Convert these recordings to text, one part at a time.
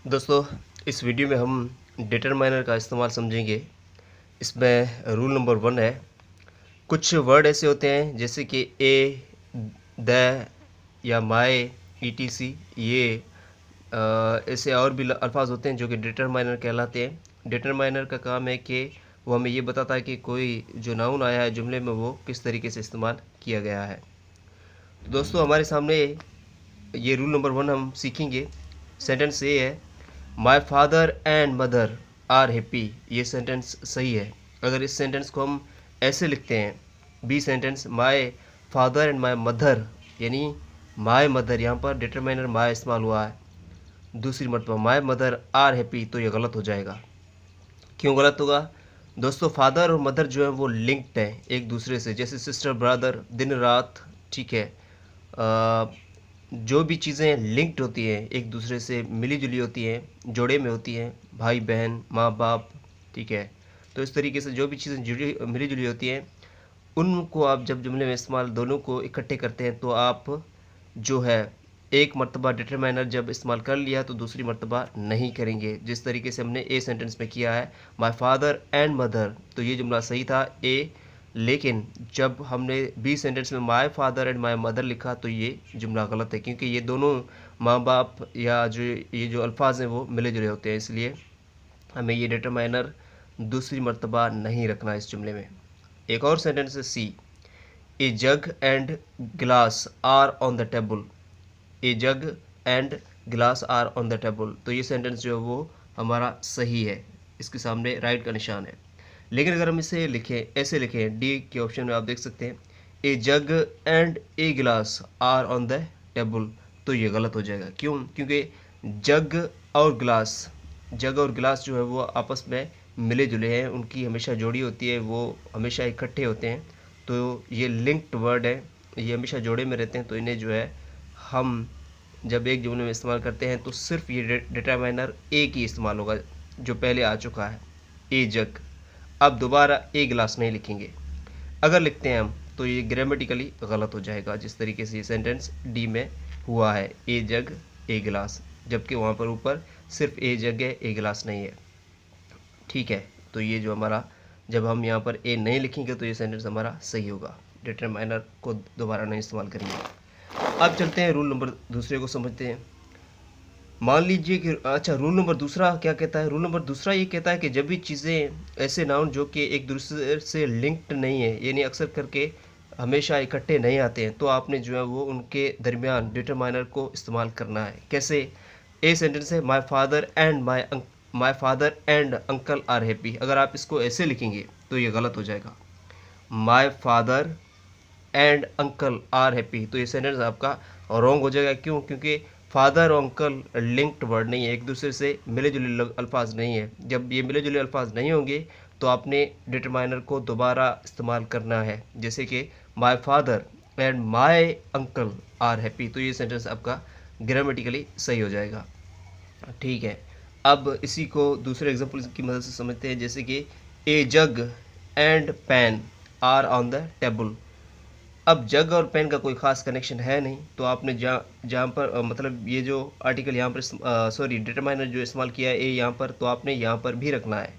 दोस्तों, इस वीडियो में हम डिटरमाइनर का इस्तेमाल समझेंगे। इसमें रूल नंबर 1 है। कुछ वर्ड ऐसे होते हैं जैसे कि ए, द या माय, ईटीसी। ये ऐसे और भी अल्फाज होते हैं जो कि डिटरमाइनर कहलाते हैं। डिटरमाइनर का काम है कि वो हमें ये बताता है कि कोई जो नाउन आया है जुमले में वो किस तरीके से इस्तेमाल किया गया है। तो दोस्तों, हमारे सामने ये रूल नंबर 1 हम सीखेंगे। सेंटेंस ये है, my father and mother are happy. ये सेंटेंस सही है। अगर इस सेंटेंस को हम ऐसे लिखते हैं, B sentence, my father and my mother, यानी माई मदर, यहाँ पर डिटरमाइनर माई इस्तेमाल हुआ है दूसरी मरतबा, माई मदर आर हैप्पी, तो ये गलत हो जाएगा। क्यों गलत होगा दोस्तों? फादर और मदर जो है वो लिंक्ड है एक दूसरे से, जैसे सिस्टर ब्रदर, दिन रात, ठीक है। जो भी चीज़ें लिंक्ड होती हैं एक दूसरे से, मिली जुली होती हैं, जोड़े में होती हैं, भाई बहन, माँ बाप, ठीक है। तो इस तरीके से जो भी चीज़ें जुड़ी मिली जुली होती हैं, उनको आप जब जुमले में इस्तेमाल दोनों को इकट्ठे करते हैं तो आप जो है एक मरतबा डिटरमाइनर जब इस्तेमाल कर लिया तो दूसरी मरतबा नहीं करेंगे, जिस तरीके से हमने ए सेंटेंस में किया है, माई फादर एंड मदर। तो ये जुमला सही था ए, लेकिन जब हमने बी सेंटेंस में माई फादर एंड माई मदर लिखा तो ये जुमला गलत है, क्योंकि ये दोनों माँ बाप या जो ये जो अल्फाज हैं वो मिले जुले होते हैं। इसलिए हमें ये डिटरमाइनर दूसरी मरतबा नहीं रखना इस जुमले में। एक और सेंटेंस है C, a jug and glass are on the table. A jug and glass are on the table, तो ये सेंटेंस जो है वो हमारा सही है, इसके सामने राइट का निशान है। लेकिन अगर हम इसे लिखें, ऐसे लिखें, डी के ऑप्शन में आप देख सकते हैं, ए जग एंड ए गिलास आर ऑन द टेबल, तो ये गलत हो जाएगा। क्यों? क्योंकि जग और गिलास जो है वो आपस में मिले जुले हैं, उनकी हमेशा जोड़ी होती है, वो हमेशा इकट्ठे होते हैं। तो ये लिंक्ड वर्ड है, ये हमेशा जोड़े में रहते हैं, तो इन्हें जो है हम जब एक जुमले में इस्तेमाल करते हैं तो सिर्फ ये डिटरमाइनर ए की इस्तेमाल होगा जो पहले आ चुका है, ए जग। अब दोबारा ए गिलास नहीं लिखेंगे। अगर लिखते हैं हम तो ये ग्रामेटिकली गलत हो जाएगा, जिस तरीके से ये सेंटेंस डी में हुआ है, ए जग ए गिलास, जबकि वहाँ पर ऊपर सिर्फ ए जग है, ए गिलास नहीं है, ठीक है। तो ये जो हमारा, जब हम यहाँ पर ए नहीं लिखेंगे तो ये सेंटेंस हमारा सही होगा, डिटरमाइनर को दोबारा नहीं इस्तेमाल करेंगे। अब चलते हैं रूल नंबर दूसरे को समझते हैं। मान लीजिए कि अच्छा, रूल नंबर दूसरा क्या कहता है? रूल नंबर दूसरा ये कहता है कि जब भी चीज़ें ऐसे नाउन जो कि एक दूसरे से लिंक्ड नहीं है, यानी अक्सर करके हमेशा इकट्ठे नहीं आते हैं, तो आपने जो है वो उनके दरमियान डिटरमाइनर को इस्तेमाल करना है। कैसे? ए सेंटेंस है, my father and uncle are happy. अगर आप इसको ऐसे लिखेंगे तो ये गलत हो जाएगा, my father and uncle are happy, तो ये सेंटेंस आपका रॉन्ग हो जाएगा। क्यों? क्योंकि फादर और अंकल लिंक्ड वर्ड नहीं है, एक दूसरे से मिले जुले अल्फाज नहीं है। जब ये मिले जुले अल्फाज नहीं होंगे तो आपने डिटरमाइनर को दोबारा इस्तेमाल करना है, जैसे कि my father and my uncle are happy, तो ये सेंटेंस आपका ग्रामेटिकली सही हो जाएगा, ठीक है। अब इसी को दूसरे एग्जाम्पल की मदद से समझते हैं, जैसे कि a jug and pen are on the table. अब जग और पेन का कोई ख़ास कनेक्शन है नहीं, तो आपने जहाँ पर मतलब ये जो आर्टिकल यहाँ पर डिटरमाइनर जो इस्तेमाल किया है ए यहाँ पर, तो आपने यहाँ पर भी रखना है,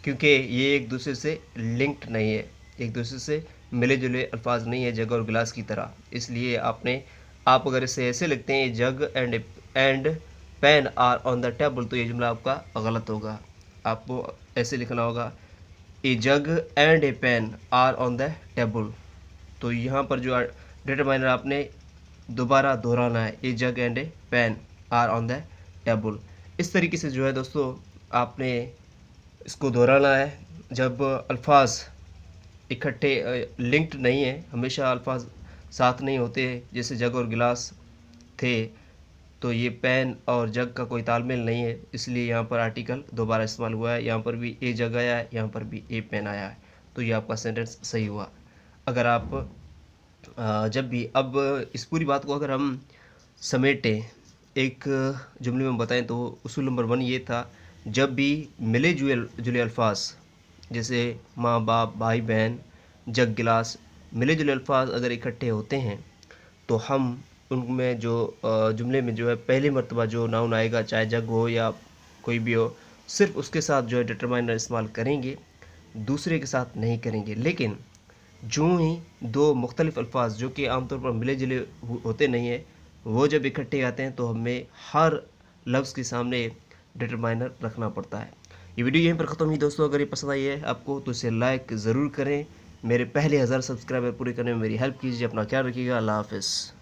क्योंकि ये एक दूसरे से लिंक्ड नहीं है, एक दूसरे से मिले जुले अल्फाज नहीं है जग और गिलास की तरह। इसलिए आप अगर इसे ऐसे लिखते हैं, jug and pen are on the table, तो ये जुमला आपका गलत होगा। आपको ऐसे लिखना होगा, a jug and a pen are on the table. तो यहाँ पर जो डिटरमाइनर आपने दोबारा दोहराना है, a jug and a pen are on the table. इस तरीके से जो है दोस्तों आपने इसको दोहराना है। जब अल्फाज इकट्ठे लिंक्ड नहीं है, हमेशा अल्फाज साथ नहीं होते, जैसे जग और गिलास थे, तो ये पेन और जग का कोई तालमेल नहीं है, इसलिए यहाँ पर आर्टिकल दोबारा इस्तेमाल हुआ है। यहाँ पर भी ए जग आया है, यहाँ पर भी ए पेन आया है, तो ये आपका सेंटेंस सही हुआ। अगर आप जब भी अब इस पूरी बात को अगर हम समेटें एक जुमले में बताएं, तो उसूल नंबर 1 ये था, जब भी मिले जुले अल्फाज जैसे माँ बाप, भाई बहन, जग गिलास, मिले जुले अल्फाज अगर इकट्ठे होते हैं तो हम उनमें जो जुमले में जो है पहली मर्तबा जो नाउन आएगा, चाहे जग हो या कोई भी हो, सिर्फ उसके साथ जो है डिटरमाइनर इस्तेमाल करेंगे, दूसरे के साथ नहीं करेंगे। लेकिन जो ही दो मुख्तलिफ अल्फाज जो कि आमतौर पर मिले जुले होते नहीं हैं, वो जब इकट्ठे आते हैं तो हमें हर लफ्ज़ के सामने डिटरमाइनर रखना पड़ता है। ये वीडियो यहीं पर ख़त्म हुई दोस्तों। अगर ये पसंद आई है आपको तो इसे लाइक ज़रूर करें। मेरे पहले 1000 सब्सक्राइबर पूरे करने में मेरी हेल्प कीजिए। अपना ख्याल रखिएगा। अल्लाह हाफ़िज़।